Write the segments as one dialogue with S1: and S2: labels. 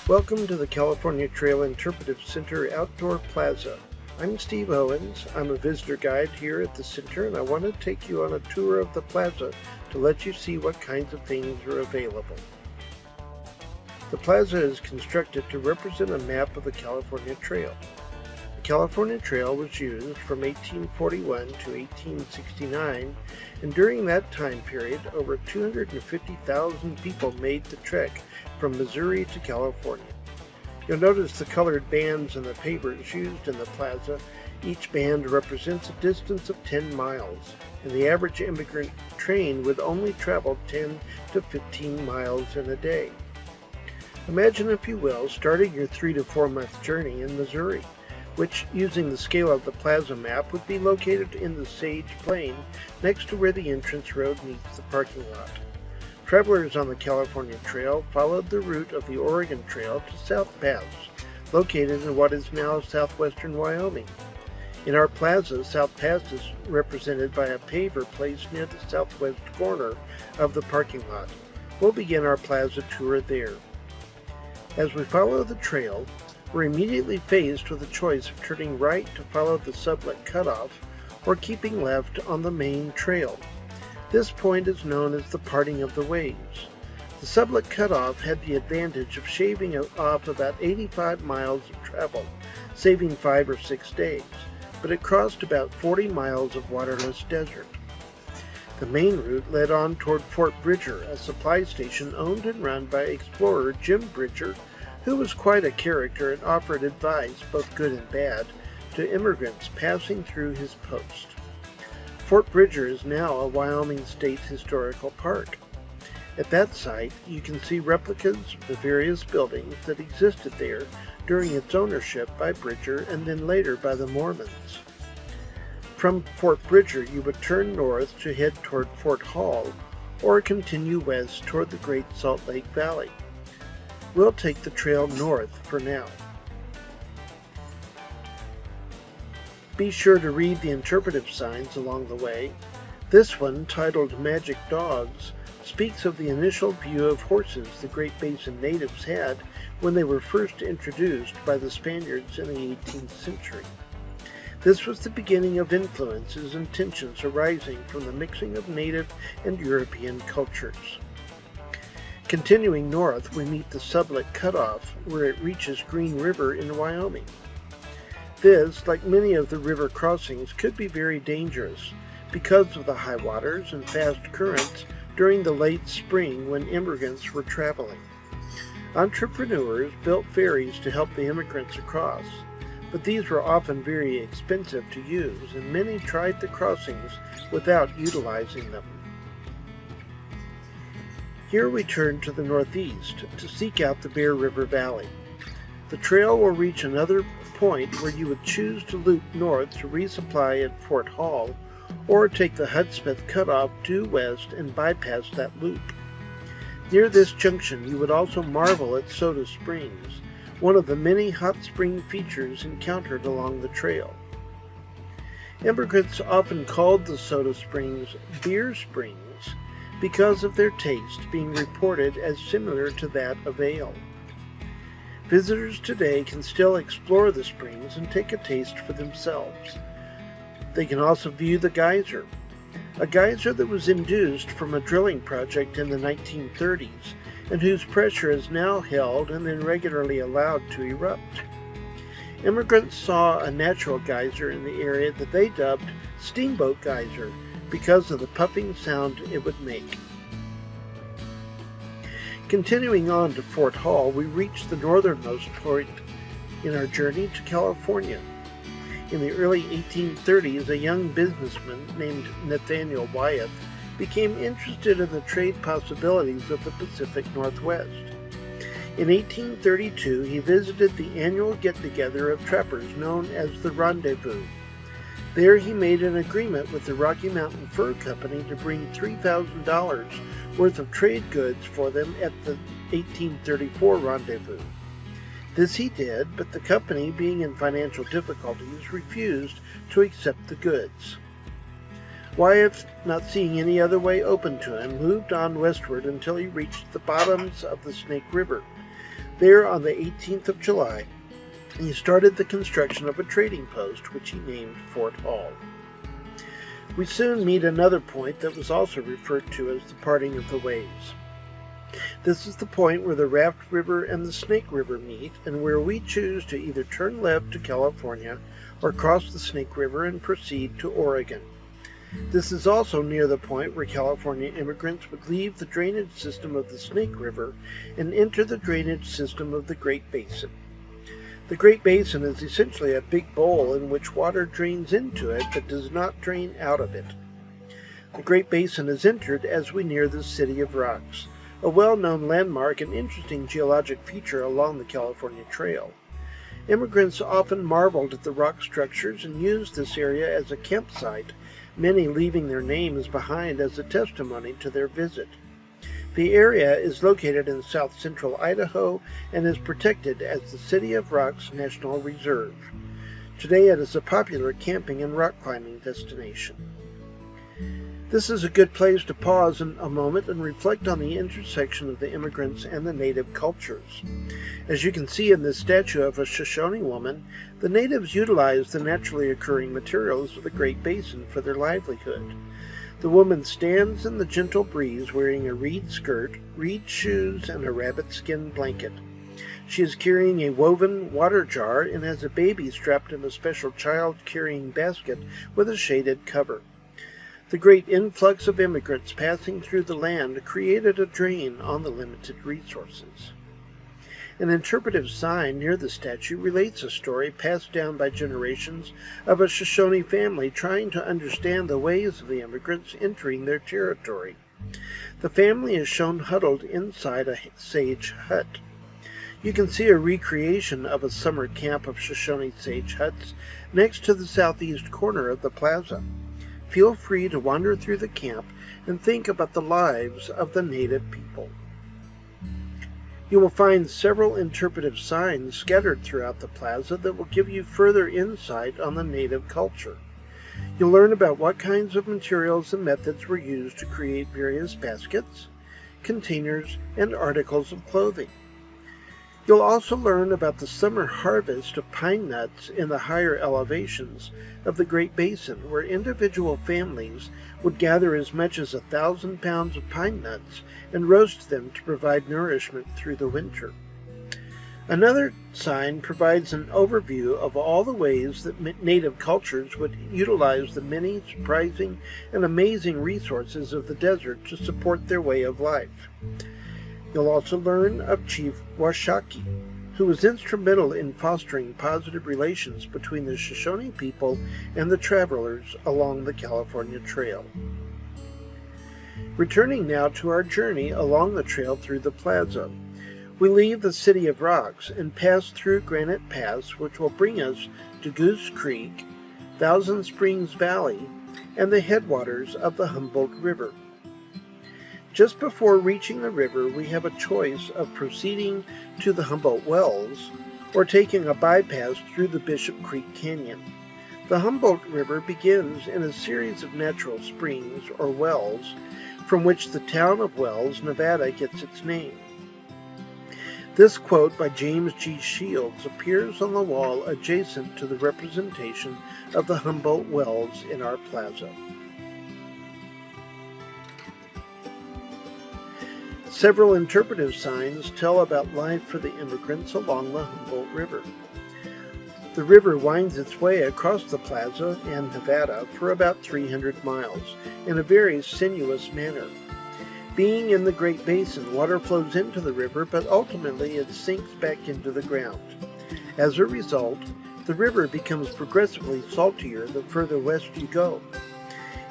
S1: Welcome to the California Trail Interpretive Center Outdoor Plaza. I'm Steve Owens. I'm a visitor guide here at the center, and I want to take you on a tour of the plaza to let you see what kinds of things are available. The plaza is constructed to represent a map of the California Trail. The California Trail was used from 1841 to 1869, and during that time period, over 250,000 people made the trek from Missouri to California. You'll notice the colored bands and the pavers used in the plaza. Each band represents a distance of 10 miles, and the average immigrant train would only travel 10 to 15 miles in a day. Imagine, if you will, starting your 3 to 4 month journey in Missouri, which, using the scale of the plaza map, would be located in the Sage Plain next to where the entrance road meets the parking lot. Travelers on the California Trail followed the route of the Oregon Trail to South Pass, located in what is now southwestern Wyoming. In our plaza, South Pass is represented by a paver placed near the southwest corner of the parking lot. We'll begin our plaza tour there. As we follow the trail, we're immediately faced with a choice of turning right to follow the Sublette Cutoff or keeping left on the main trail. This point is known as the parting of the ways. The Sublette Cutoff had the advantage of shaving off about 85 miles of travel, saving 5 or 6 days, but it crossed about 40 miles of waterless desert. The main route led on toward Fort Bridger, a supply station owned and run by explorer Jim Bridger, who was quite a character and offered advice, both good and bad, to immigrants passing through his post. Fort Bridger is now a Wyoming State Historical Park. At that site, you can see replicas of the various buildings that existed there during its ownership by Bridger and then later by the Mormons. From Fort Bridger, you would turn north to head toward Fort Hall or continue west toward the Great Salt Lake Valley. We'll take the trail north for now. Be sure to read the interpretive signs along the way. This one, titled Magic Dogs, speaks of the initial view of horses the Great Basin natives had when they were first introduced by the Spaniards in the 18th century. This was the beginning of influences and tensions arising from the mixing of native and European cultures. Continuing north, we meet the Sublette Cutoff, where it reaches Green River in Wyoming. This, like many of the river crossings, could be very dangerous because of the high waters and fast currents during the late spring when immigrants were traveling. Entrepreneurs built ferries to help the immigrants across, but these were often very expensive to use, and many tried the crossings without utilizing them. Here we turn to the northeast to seek out the Bear River Valley. The trail will reach another point where you would choose to loop north to resupply at Fort Hall, or take the Hudspeth Cutoff due west and bypass that loop. Near this junction, you would also marvel at Soda Springs, one of the many hot spring features encountered along the trail. Immigrants often called the Soda Springs Beer Springs because of their taste being reported as similar to that of ale. Visitors today can still explore the springs and take a taste for themselves. They can also view the geyser, a geyser that was induced from a drilling project in the 1930s and whose pressure is now held and then regularly allowed to erupt. Immigrants saw a natural geyser in the area that they dubbed Steamboat Geyser because of the puffing sound it would make. Continuing on to Fort Hall, we reach the northernmost point in our journey to California. In the early 1830s, a young businessman named Nathaniel Wyeth became interested in the trade possibilities of the Pacific Northwest. In 1832, he visited the annual get-together of trappers known as the Rendezvous. There he made an agreement with the Rocky Mountain Fur Company to bring $3,000 worth of trade goods for them at the 1834 rendezvous. This he did, but the company, being in financial difficulties, refused to accept the goods. Wyeth, not seeing any other way open to him, moved on westward until he reached the bottoms of the Snake River. There, on the 18th of July, he started the construction of a trading post, which he named Fort Hall. We soon meet another point that was also referred to as the parting of the ways. This is the point where the Raft River and the Snake River meet, and where we choose to either turn left to California or cross the Snake River and proceed to Oregon. This is also near the point where California immigrants would leave the drainage system of the Snake River and enter the drainage system of the Great Basin. The Great Basin is essentially a big bowl in which water drains into it but does not drain out of it. The Great Basin is entered as we near the City of Rocks, a well-known landmark and interesting geologic feature along the California Trail. Immigrants often marveled at the rock structures and used this area as a campsite, many leaving their names behind as a testimony to their visit. The area is located in south-central Idaho and is protected as the City of Rocks National Reserve. Today it is a popular camping and rock climbing destination. This is a good place to pause a moment and reflect on the intersection of the immigrants and the native cultures. As you can see in this statue of a Shoshone woman, the natives utilized the naturally occurring materials of the Great Basin for their livelihood. The woman stands in the gentle breeze wearing a reed skirt, reed shoes, and a rabbit skin blanket. She is carrying a woven water jar and has a baby strapped in a special child-carrying basket with a shaded cover. The great influx of immigrants passing through the land created a drain on the limited resources. An interpretive sign near the statue relates a story passed down by generations of a Shoshone family trying to understand the ways of the immigrants entering their territory. The family is shown huddled inside a sage hut. You can see a recreation of a summer camp of Shoshone sage huts next to the southeast corner of the plaza. Feel free to wander through the camp and think about the lives of the native people. You will find several interpretive signs scattered throughout the plaza that will give you further insight on the native culture. You'll learn about what kinds of materials and methods were used to create various baskets, containers, and articles of clothing. You'll also learn about the summer harvest of pine nuts in the higher elevations of the Great Basin, where individual families would gather as much as 1,000 pounds of pine nuts and roast them to provide nourishment through the winter. Another sign provides an overview of all the ways that native cultures would utilize the many surprising and amazing resources of the desert to support their way of life. You'll also learn of Chief Washakie, who was instrumental in fostering positive relations between the Shoshone people and the travelers along the California Trail. Returning now to our journey along the trail through the plaza, we leave the City of Rocks and pass through Granite Pass, which will bring us to Goose Creek, Thousand Springs Valley, and the headwaters of the Humboldt River. Just before reaching the river, we have a choice of proceeding to the Humboldt Wells or taking a bypass through the Bishop Creek Canyon. The Humboldt River begins in a series of natural springs or wells from which the town of Wells, Nevada gets its name. This quote by James G. Shields appears on the wall adjacent to the representation of the Humboldt Wells in our plaza. Several interpretive signs tell about life for the immigrants along the Humboldt River. The river winds its way across the plaza and Nevada for about 300 miles in a very sinuous manner. Being in the Great Basin, water flows into the river, but ultimately it sinks back into the ground. As a result, the river becomes progressively saltier the further west you go.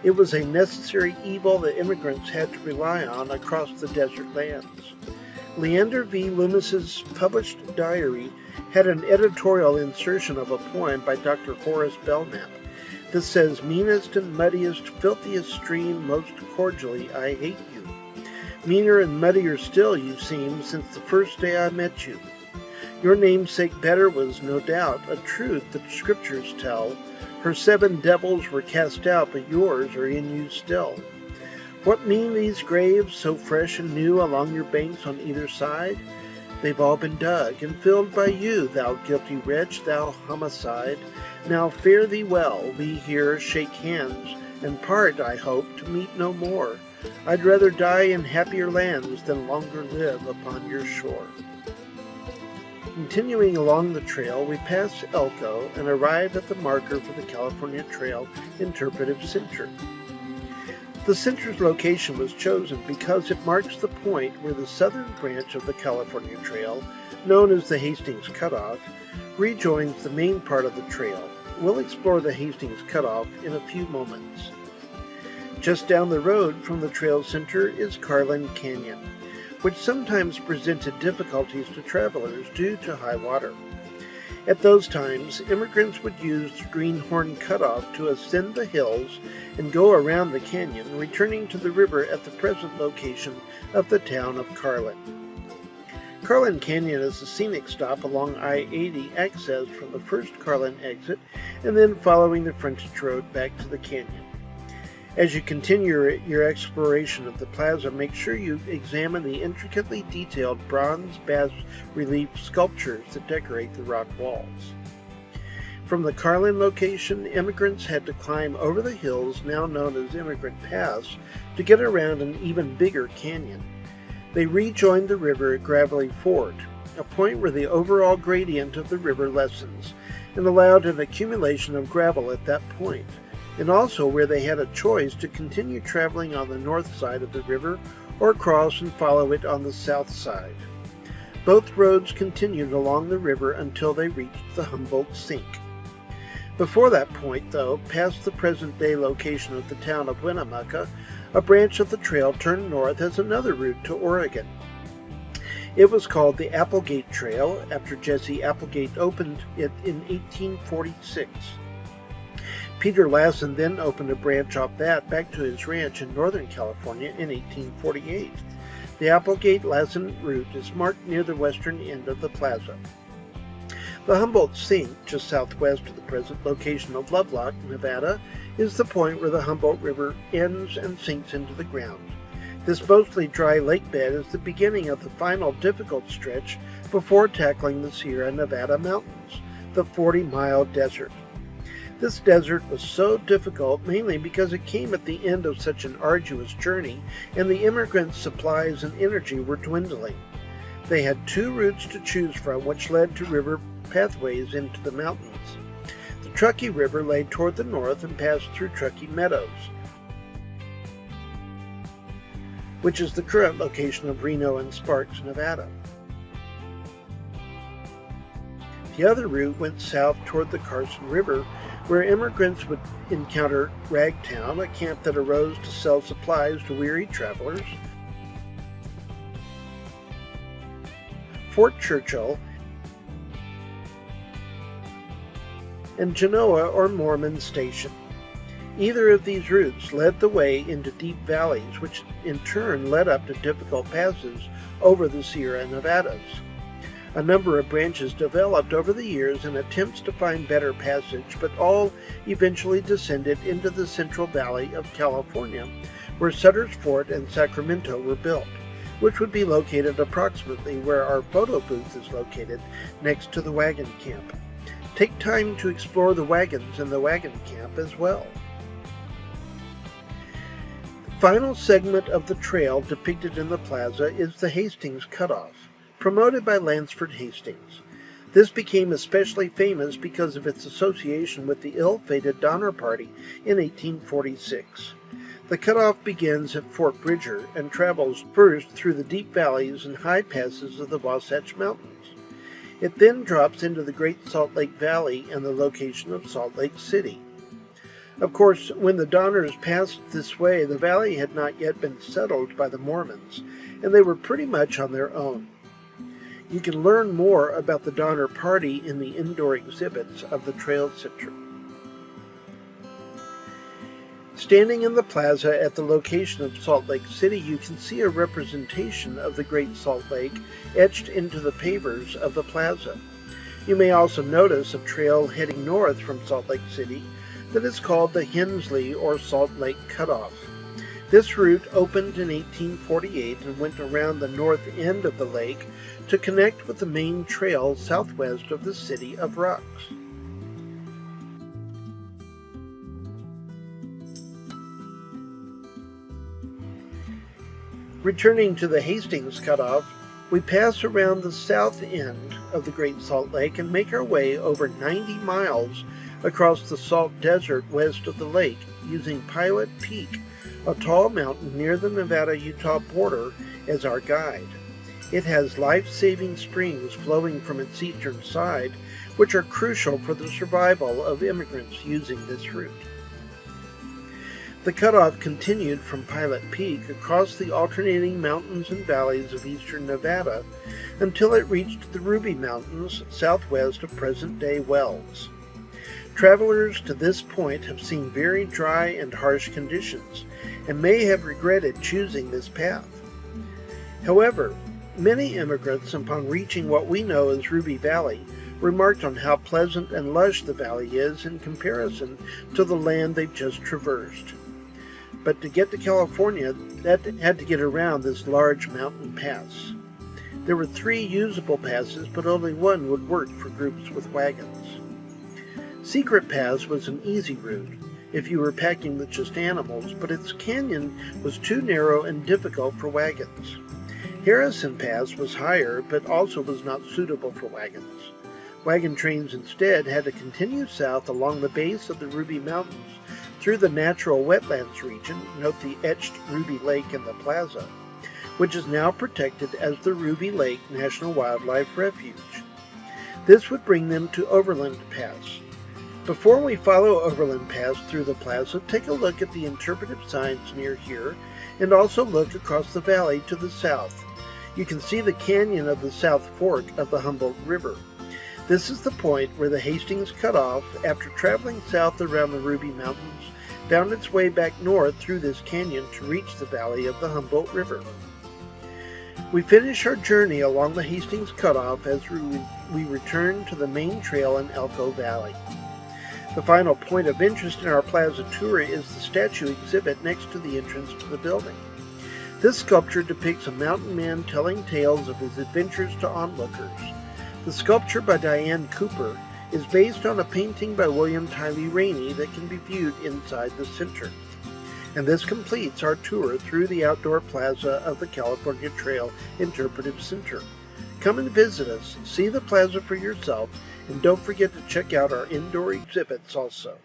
S1: It was a necessary evil that immigrants had to rely on across the desert lands. Leander V. Loomis's published diary had an editorial insertion of a poem by Dr. Horace Belknap that says, "Meanest and muddiest, filthiest stream, most cordially I hate you. Meaner and muddier still you seem since the first day I met you. Your namesake better was, no doubt, a truth that scriptures tell. Her 7 devils were cast out, but yours are in you still. What mean these graves, so fresh and new along your banks on either side? They've all been dug and filled by you, thou guilty wretch, thou homicide. Now fare thee well, we here shake hands, and part, I hope, to meet no more. I'd rather die in happier lands than longer live upon your shore. Continuing along the trail, we pass Elko and arrive at the marker for the California Trail Interpretive Center. The center's location was chosen because it marks the point where the southern branch of the California Trail, known as the Hastings Cutoff, rejoins the main part of the trail. We'll explore the Hastings Cutoff in a few moments. Just down the road from the trail center is Carlin Canyon, which sometimes presented difficulties to travelers due to high water. At those times, immigrants would use the Greenhorn Cutoff to ascend the hills and go around the canyon, returning to the river at the present location of the town of Carlin. Carlin Canyon is a scenic stop along I-80 accessed from the first Carlin exit and then following the frontage road back to the canyon. As you continue your exploration of the plaza, make sure you examine the intricately detailed bronze bas-relief sculptures that decorate the rock walls. From the Carlin location, immigrants had to climb over the hills now known as Immigrant Pass to get around an even bigger canyon. They rejoined the river at Gravelly Ford, a point where the overall gradient of the river lessens and allowed an accumulation of gravel at that point, and also where they had a choice to continue traveling on the north side of the river or cross and follow it on the south side. Both roads continued along the river until they reached the Humboldt Sink. Before that point, though, past the present-day location of the town of Winnemucca, a branch of the trail turned north as another route to Oregon. It was called the Applegate Trail after Jesse Applegate opened it in 1846. Peter Lassen then opened a branch off that back to his ranch in Northern California in 1848. The Applegate-Lassen route is marked near the western end of the plaza. The Humboldt Sink, just southwest of the present location of Lovelock, Nevada, is the point where the Humboldt River ends and sinks into the ground. This mostly dry lake bed is the beginning of the final difficult stretch before tackling the Sierra Nevada mountains, the 40-mile desert. This desert was so difficult mainly because it came at the end of such an arduous journey and the immigrants' supplies and energy were dwindling. They had two routes to choose from which led to river pathways into the mountains. The Truckee River lay toward the north and passed through Truckee Meadows, which is the current location of Reno and Sparks, Nevada. The other route went south toward the Carson River, where immigrants would encounter Ragtown, a camp that arose to sell supplies to weary travelers, Fort Churchill, and Genoa or Mormon Station. Either of these routes led the way into deep valleys, which in turn led up to difficult passes over the Sierra Nevadas. A number of branches developed over the years in attempts to find better passage, but all eventually descended into the Central Valley of California, where Sutter's Fort and Sacramento were built, which would be located approximately where our photo booth is located, next to the wagon camp. Take time to explore the wagons and the wagon camp as well. The final segment of the trail depicted in the plaza is the Hastings Cutoff, promoted by Lansford Hastings. This became especially famous because of its association with the ill-fated Donner Party in 1846. The cutoff begins at Fort Bridger and travels first through the deep valleys and high passes of the Wasatch Mountains. It then drops into the Great Salt Lake Valley and the location of Salt Lake City. Of course, when the Donners passed this way, the valley had not yet been settled by the Mormons, and they were pretty much on their own. You can learn more about the Donner Party in the indoor exhibits of the Trail Center. Standing in the plaza at the location of Salt Lake City, you can see a representation of the Great Salt Lake etched into the pavers of the plaza. You may also notice a trail heading north from Salt Lake City that is called the Hensley or Salt Lake Cutoff. This route opened in 1848 and went around the north end of the lake to connect with the main trail southwest of the city of Rocks. Returning to the Hastings Cutoff, we pass around the south end of the Great Salt Lake and make our way over 90 miles across the salt desert west of the lake using Pilot Peak, a tall mountain near the Nevada-Utah border, as our guide. It has life-saving springs flowing from its eastern side, which are crucial for the survival of immigrants using this route. The cutoff continued from Pilot Peak across the alternating mountains and valleys of eastern Nevada until it reached the Ruby Mountains southwest of present-day Wells. Travelers to this point have seen very dry and harsh conditions and may have regretted choosing this path. However, many immigrants, upon reaching what we know as Ruby Valley, remarked on how pleasant and lush the valley is in comparison to the land they've just traversed. But to get to California, that had to get around this large mountain pass. There were 3 usable passes, but only one would work for groups with wagons. Secret Pass was an easy route if you were packing with just animals, but its canyon was too narrow and difficult for wagons. Harrison Pass was higher, but also was not suitable for wagons. Wagon trains instead had to continue south along the base of the Ruby Mountains through the natural wetlands region, note the etched Ruby Lake in the plaza, which is now protected as the Ruby Lake National Wildlife Refuge. This would bring them to Overland Pass. Before we follow Overland Pass through the plaza, take a look at the interpretive signs near here, and also look across the valley to the south. You can see the canyon of the South Fork of the Humboldt River. This is the point where the Hastings Cutoff, after traveling south around the Ruby Mountains, found its way back north through this canyon to reach the valley of the Humboldt River. We finish our journey along the Hastings Cutoff as we return to the main trail in Elko Valley. The final point of interest in our plaza tour is the statue exhibit next to the entrance to the building. This sculpture depicts a mountain man telling tales of his adventures to onlookers. The sculpture by Diane Cooper is based on a painting by William Tiley Rainey that can be viewed inside the center. And this completes our tour through the outdoor plaza of the California Trail Interpretive Center. Come and visit us, see the plaza for yourself, and don't forget to check out our indoor exhibits also.